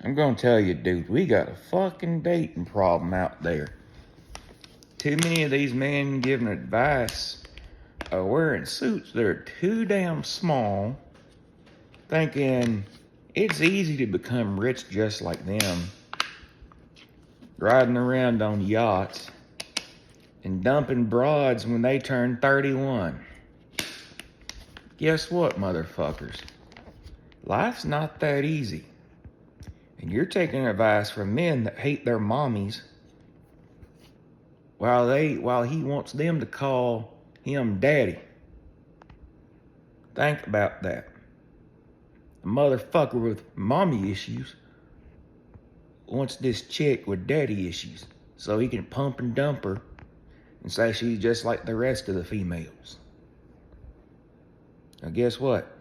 I'm gonna tell you, dude, we got a fucking dating problem out there. Too many of these men giving advice are wearing suits that are too damn small, thinking it's easy to become rich just like them, riding around on yachts and dumping broads when they turn 31. Guess what, motherfuckers? Life's not that easy. And you're taking advice from men that hate their mommies while he wants them to call him daddy. Think about that. A motherfucker with mommy issues wants this chick with daddy issues so he can pump and dump her and say she's just like the rest of the females. Now guess what?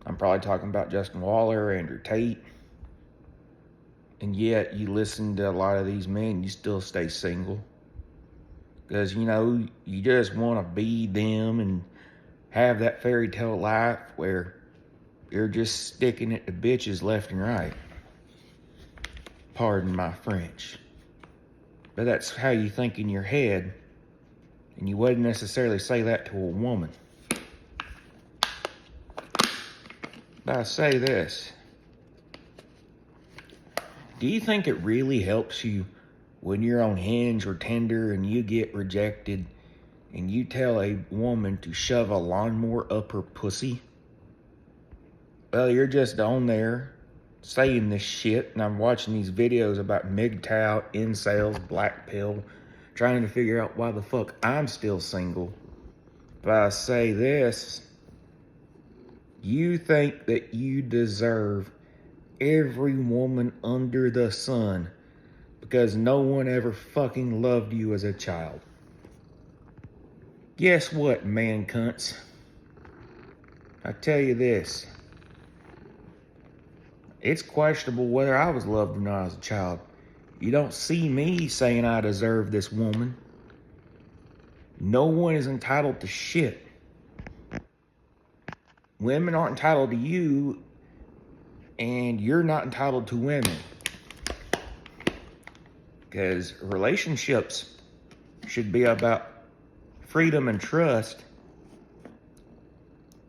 I'm probably talking about Justin Waller, Andrew Tate. And yet you listen to a lot of these men, you still stay single. Because, you just want to be them and have that fairy tale life where you're just sticking it to bitches left and right. Pardon my French. But that's how you think in your head. And you wouldn't necessarily say that to a woman. But I say this. Do you think it really helps you when you're on Hinge or Tinder and you get rejected and you tell a woman to shove a lawnmower up her pussy? Well, you're just on there saying this shit, and I'm watching these videos about MGTOW, Incels, Black Pill, trying to figure out why the fuck I'm still single. But I say this, you think that you deserve every woman under the sun because no one ever fucking loved you as a child. Guess what, man cunts? I tell you this. It's questionable whether I was loved when I was a child. You don't see me saying I deserve this woman. No one is entitled to shit. Women aren't entitled to you, and you're not entitled to women. Because relationships should be about freedom and trust,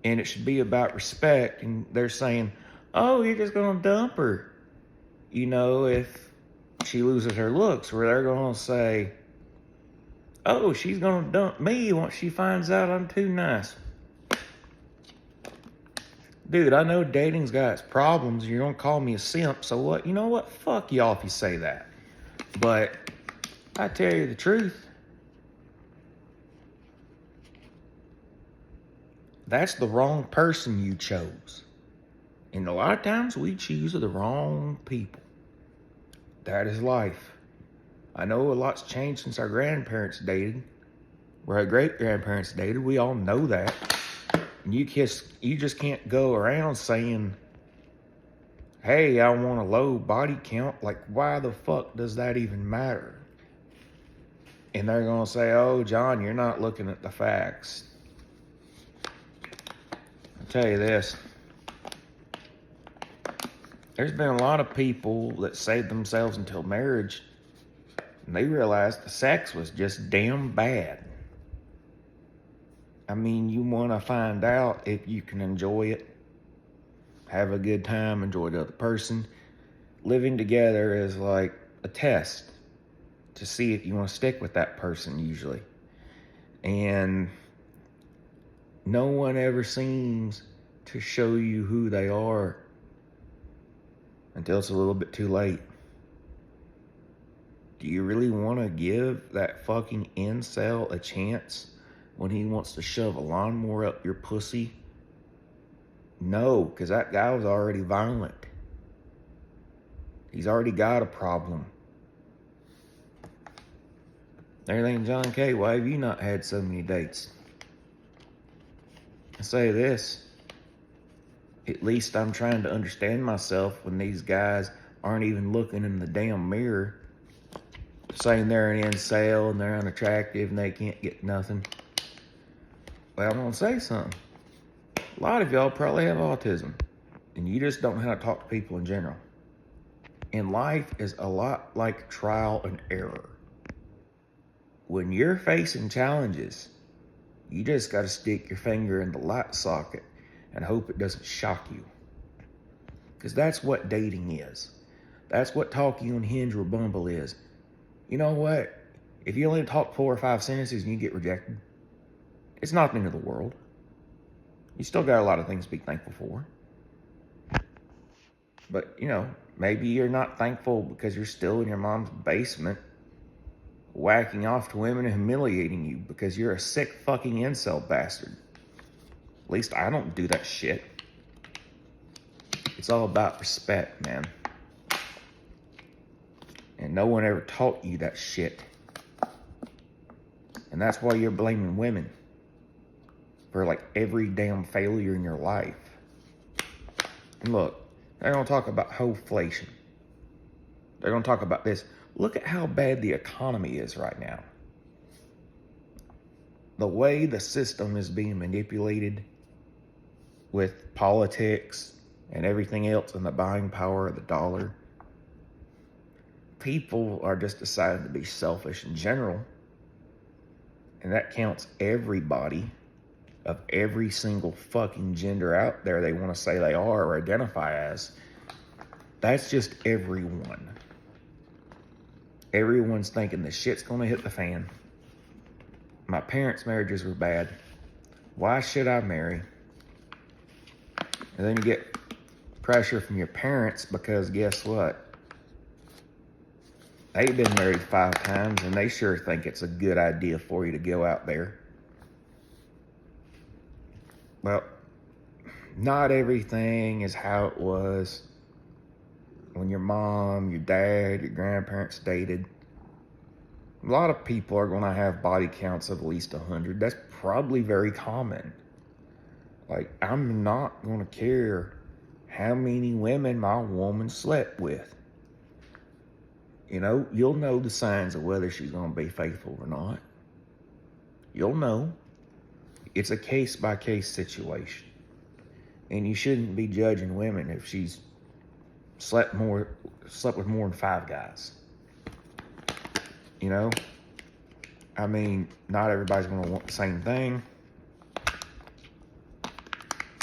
and it should be about respect. And they're saying, oh, you're just gonna dump her, if she loses her looks, where they're gonna say, oh, she's gonna dump me once she finds out I'm too nice. Dude, I know dating's got its problems. You're gonna call me a simp, so what? You know what? Fuck y'all if you say that. But I tell you the truth. That's the wrong person you chose. And a lot of times we choose the wrong people. That is life. I know a lot's changed since our grandparents dated, or our great-grandparents dated. We all know that. And you just can't go around saying, hey, I want a low body count. Like, why the fuck does that even matter? And they're going to say, oh, John, you're not looking at the facts. I'll tell you this. There's been a lot of people that saved themselves until marriage, and they realized the sex was just damn bad. I mean, you want to find out if you can enjoy it, have a good time, enjoy the other person. Living together is like a test to see if you want to stick with that person, usually. And no one ever seems to show you who they are until it's a little bit too late. Do you really want to give that fucking incel a chance when he wants to shove a lawnmower up your pussy? No, because that guy was already violent. He's already got a problem. They're thinking, John K., why have you not had so many dates? I say this. At least I'm trying to understand myself when these guys aren't even looking in the damn mirror, saying they're an incel and they're unattractive and they can't get nothing. Well, I'm going to say something. A lot of y'all probably have autism, and you just don't know how to talk to people in general. And life is a lot like trial and error. When you're facing challenges, you just got to stick your finger in the light socket and hope it doesn't shock you. Because that's what dating is. That's what talking on Hinge or Bumble is. You know what? If you only talk 4 or 5 sentences and you get rejected, it's not the end of the world. You still got a lot of things to be thankful for. But, maybe you're not thankful because you're still in your mom's basement whacking off to women and humiliating you because you're a sick fucking incel bastard. At least I don't do that shit. It's all about respect, man. And no one ever taught you that shit. And that's why you're blaming women for like every damn failure in your life. And look, they're gonna talk about hoflation. They're gonna talk about this. Look at how bad the economy is right now. The way the system is being manipulated with politics and everything else and the buying power of the dollar. People are just deciding to be selfish in general. And that counts everybody of every single fucking gender out there they want to say they are or identify as. That's just everyone. Everyone's thinking the shit's gonna hit the fan. My parents' marriages were bad. Why should I marry? And then you get pressure from your parents because guess what? They've been married 5 times and they sure think it's a good idea for you to go out there. Well, not everything is how it was when your mom, your dad, your grandparents dated. A lot of people are going to have body counts of at least 100. That's probably very common. Like, I'm not going to care how many women my woman slept with. You'll know the signs of whether she's going to be faithful or not. You'll know. It's a case-by-case situation. And you shouldn't be judging women if she's slept with more than 5 guys. I mean, not everybody's going to want the same thing.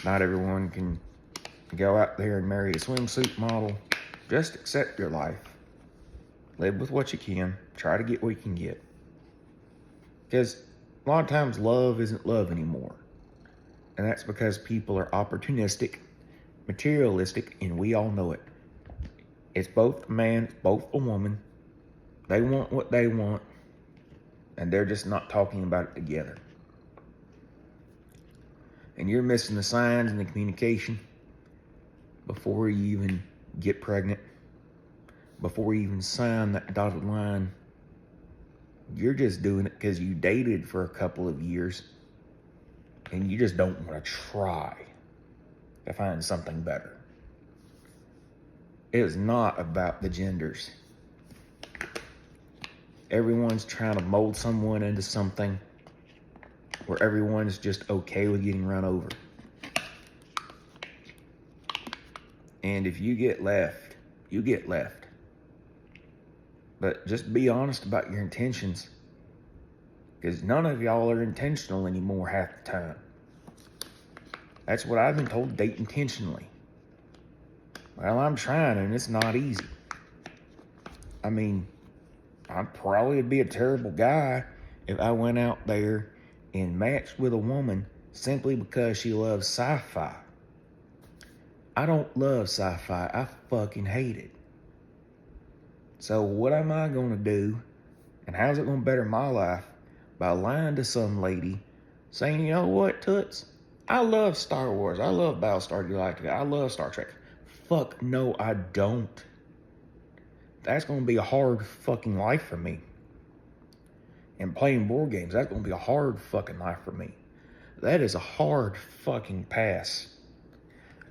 Not everyone can go out there and marry a swimsuit model. Just accept your life. Live with what you can. Try to get what you can get. Because a lot of times love isn't love anymore. And that's because people are opportunistic, materialistic, and we all know it. It's both a man, it's both a woman. They want what they want, and they're just not talking about it together. And you're missing the signs and the communication before you even get pregnant, before you even sign that dotted line. You're just doing it because you dated for a couple of years and you just don't want to try to find something better. It is not about the genders. Everyone's trying to mold someone into something where everyone's just okay with getting run over. And if you get left, you get left. But just be honest about your intentions. Because none of y'all are intentional anymore half the time. That's what I've been told, date intentionally. Well, I'm trying and it's not easy. I mean, I'd probably be a terrible guy if I went out there and matched with a woman simply because she loves sci-fi. I don't love sci-fi. I fucking hate it. So what am I going to do? And how's it going to better my life? By lying to some lady saying, you know what, Toots? I love Star Wars. I love Battlestar Galactica. I love Star Trek. Fuck no, I don't. That's going to be a hard fucking life for me. And playing board games, that's going to be a hard fucking life for me. That is a hard fucking pass.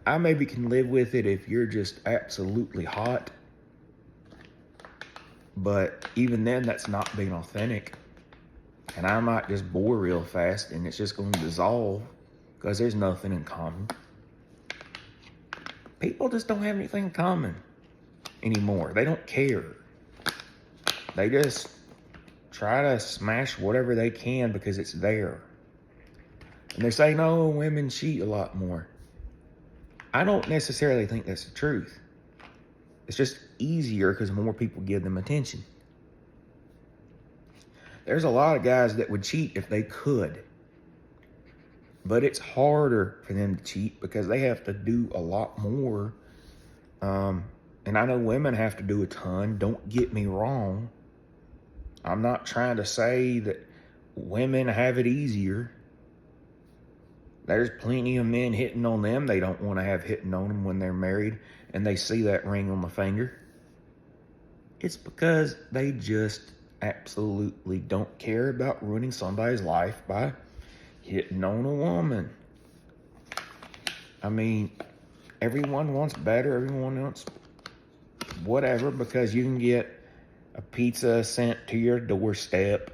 I maybe can live with it if you're just absolutely hot. But even then, that's not being authentic. And I might just bore real fast and it's just going to dissolve because there's nothing in common. People just don't have anything in common. anymore. They don't care. They just try to smash whatever they can because it's there. And they say, no, women cheat a lot more. I don't necessarily think that's the truth. It's just easier because more people give them attention. There's a lot of guys that would cheat if they could. But it's harder for them to cheat because they have to do a lot more. And I know women have to do a ton. Don't get me wrong. I'm not trying to say that women have it easier. There's plenty of men hitting on them they don't want to have hitting on them when they're married and they see that ring on the finger. It's because they just absolutely don't care about ruining somebody's life by hitting on a woman. I mean, everyone wants better, everyone wants whatever, because you can get a pizza sent to your doorstep,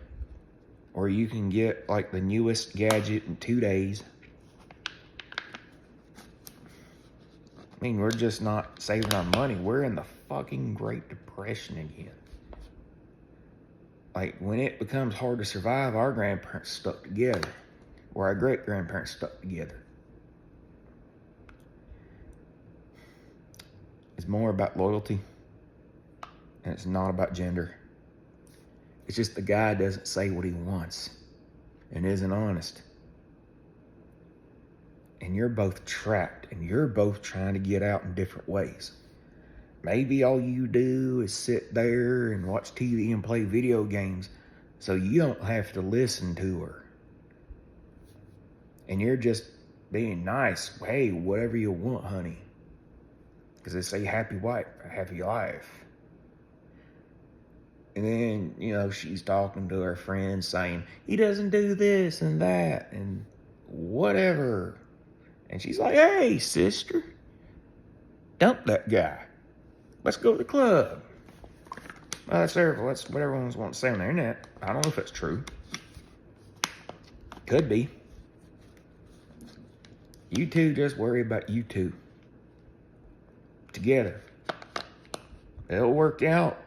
or you can get like the newest gadget in 2 days. I mean, we're just not saving our money. We're in the fucking Great Depression again. Like, when it becomes hard to survive, our grandparents stuck together, or our great-grandparents stuck together. It's more about loyalty, and it's not about gender. It's just the guy doesn't say what he wants and isn't honest. And you're both trapped, and you're both trying to get out in different ways. Maybe all you do is sit there and watch TV and play video games so you don't have to listen to her. And you're just being nice. Hey, whatever you want, honey. Because they say happy wife, happy life. And then, you know, she's talking to her friends saying, he doesn't do this and that and whatever. And she's like, hey, sister, dump that guy. Let's go to the club. Well, that's what everyone's wanting to say on the internet. I don't know if that's true. Could be. You two just worry about you two. Together. It'll work out.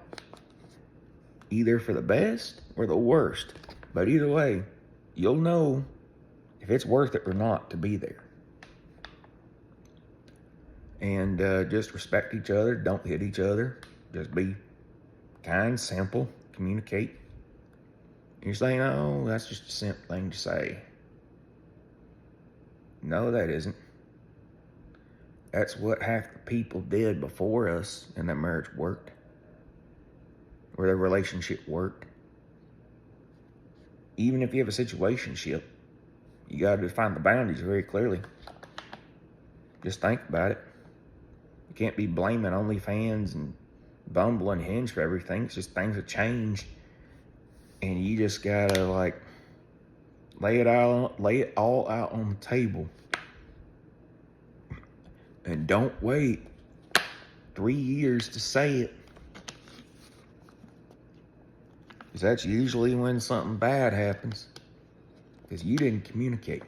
Either for the best or the worst. But either way, you'll know if it's worth it or not to be there. And just respect each other. Don't hit each other. Just be kind, simple, communicate. You're saying, oh, that's just a simple thing to say. No, that isn't. That's what half the people did before us, and that marriage worked. Or their relationship worked. Even if you have a situationship, you got to define the boundaries very clearly. Just think about it. You can't be blaming OnlyFans and Bumble and Hinge for everything. It's just things have changed. And you just gotta like lay it all out on the table. And don't wait 3 years to say it. Because that's usually when something bad happens. Because you didn't communicate.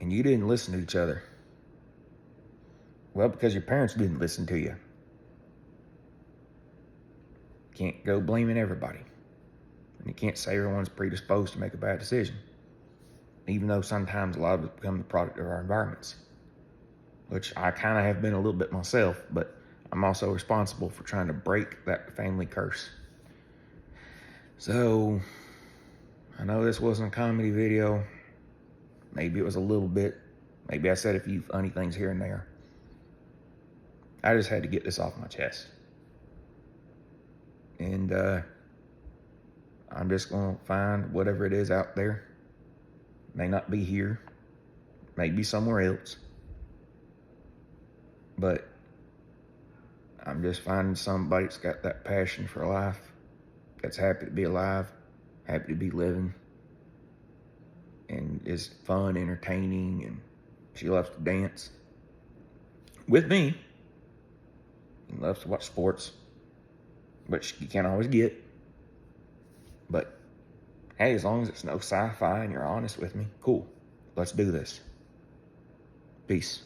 And you didn't listen to each other. Well, because your parents didn't listen to you. Can't go blaming everybody. And you can't say everyone's predisposed to make a bad decision. Even though sometimes a lot of it becomes the product of our environments. Which I kind of have been a little bit myself, but I'm also responsible for trying to break that family curse. So, I know this wasn't a comedy video. Maybe it was a little bit. Maybe I said a few funny things here and there. I just had to get this off my chest. And I'm just going to find whatever it is out there. May not be here. May be somewhere else. But I'm just finding somebody that's got that passion for life. That's happy to be alive. Happy to be living. And is fun, entertaining, and she loves to dance. With me. And loves to watch sports. Which you can't always get. But, hey, as long as it's no sci-fi and you're honest with me, cool. Let's do this. Peace.